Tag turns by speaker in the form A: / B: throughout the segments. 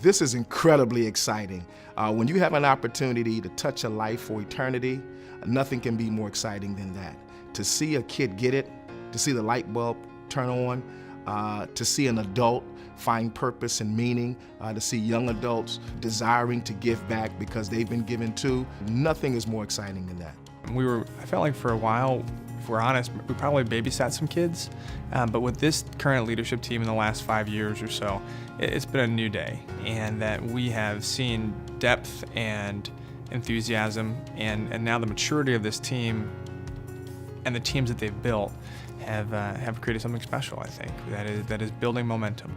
A: This is incredibly exciting. When you have an opportunity to touch a life for eternity, nothing can be more exciting than that. To see a kid get it, to see the light bulb turn on, to see an adult find purpose and meaning, to see young adults desiring to give back because they've been given to, nothing is more exciting than that.
B: I felt like for a while, if we're honest, we probably babysat some kids, but with this current leadership team in the last 5 years or so, it's been a new day, and that we have seen depth and enthusiasm, and now the maturity of this team and the teams that they've built have created something special, I think, that is building momentum.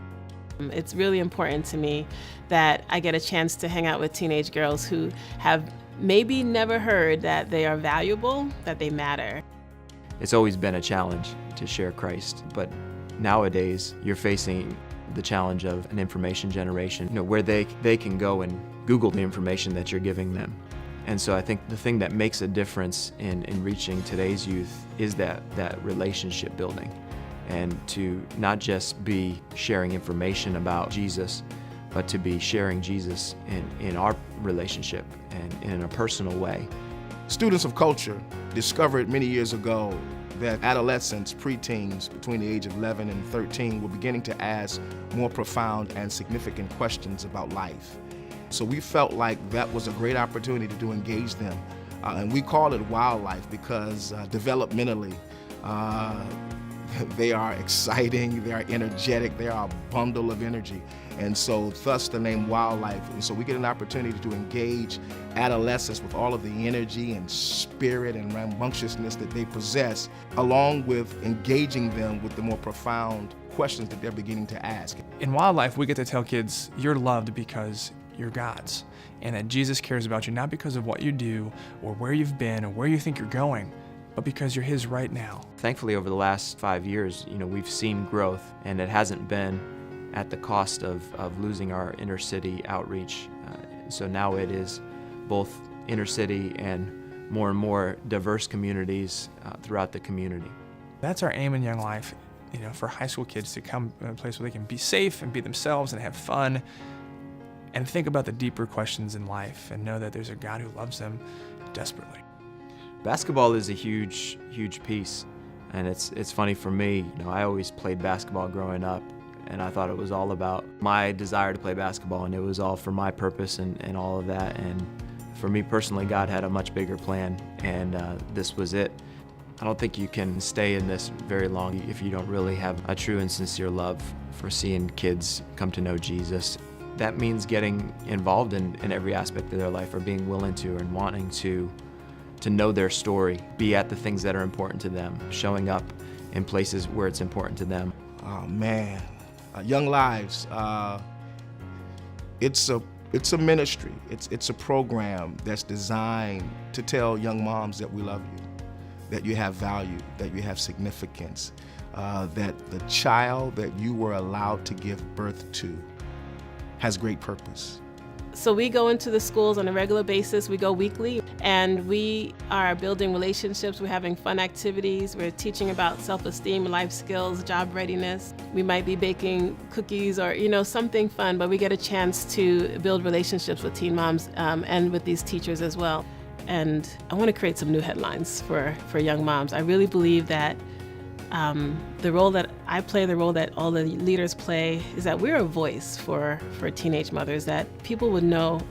C: It's really important to me that I get a chance to hang out with teenage girls who have maybe never heard that they are valuable, that they matter.
D: It's always been a challenge to share Christ, but nowadays you're facing the challenge of an information generation, where they can go and Google the information that you're giving them. And so I think the thing that makes a difference in reaching today's youth is that relationship building, and to not just be sharing information about Jesus, but to be sharing Jesus in our relationship and in a personal way.
A: Students of culture discovered many years ago that adolescents, preteens between the age of 11 and 13 were beginning to ask more profound and significant questions about life. So we felt like that was a great opportunity to engage them. And we call it wildlife because developmentally, they are exciting, they are energetic, they are a bundle of energy. And so thus the name wildlife. And so we get an opportunity to engage adolescents with all of the energy and spirit and rambunctiousness that they possess, along with engaging them with the more profound questions that they're beginning to ask.
B: In wildlife, we get to tell kids, you're loved because you're God's, and that Jesus cares about you not because of what you do or where you've been or where you think you're going, but because you're His right now.
D: Thankfully, over the last 5 years, we've seen growth, and it hasn't been at the cost of losing our inner city outreach. So now it is both inner city and more diverse communities throughout the community.
B: That's our aim in Young Life, for high school kids to come to a place where they can be safe and be themselves and have fun and think about the deeper questions in life and know that there's a God who loves them desperately.
D: Basketball is a huge piece, and it's funny for me. I always played basketball growing up, and I thought it was all about my desire to play basketball, and it was all for my purpose and all of that. And for me personally, God had a much bigger plan, and this was it. I don't think you can stay in this very long if you don't really have a true and sincere love for seeing kids come to know Jesus. That means getting involved in every aspect of their life, or being willing to and wanting to know their story, be at the things that are important to them, showing up in places where it's important to them.
A: Oh man, Young Lives, it's a ministry. It's a program that's designed to tell young moms that we love you, that you have value, that you have significance, that the child that you were allowed to give birth to has great purpose.
C: So we go into the schools on a regular basis. We go weekly, and we are building relationships. We're having fun activities. We're teaching about self-esteem, life skills, job readiness. We might be baking cookies or something fun, but we get a chance to build relationships with teen moms and with these teachers as well. And I want to create some new headlines for young moms. I really believe that the role that I play, the role that all the leaders play, is that we're a voice for teenage mothers, that people would know,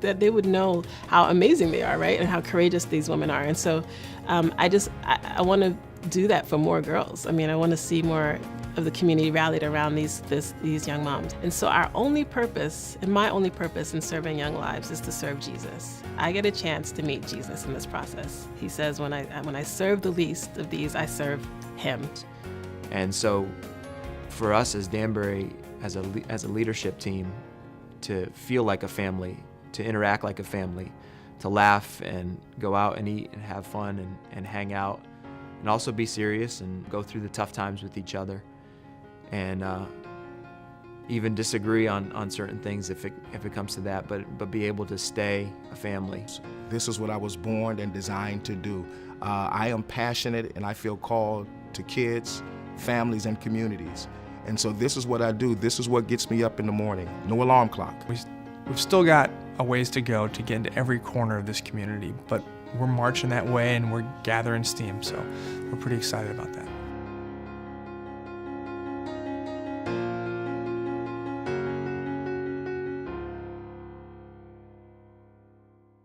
C: that they would know how amazing they are, right? And how courageous these women are. And so I want to do that for more girls. I want to see more of the community rallied around these young moms. And so our only purpose, and my only purpose in serving Young Lives, is to serve Jesus. I get a chance to meet Jesus in this process. He says, when I serve the least of these, I serve Him.
D: And so for us as Danbury, as a leadership team, to feel like a family, to interact like a family, to laugh and go out and eat and have fun and hang out, and also be serious and go through the tough times with each other, and even disagree on certain things if it comes to that, but be able to stay a family.
A: This is what I was born and designed to do. I am passionate, and I feel called to kids, families, and communities. And so this is what I do. This is what gets me up in the morning. No alarm clock.
B: We've still got a ways to go to get into every corner of this community, but we're marching that way and we're gathering steam, so we're pretty excited about that.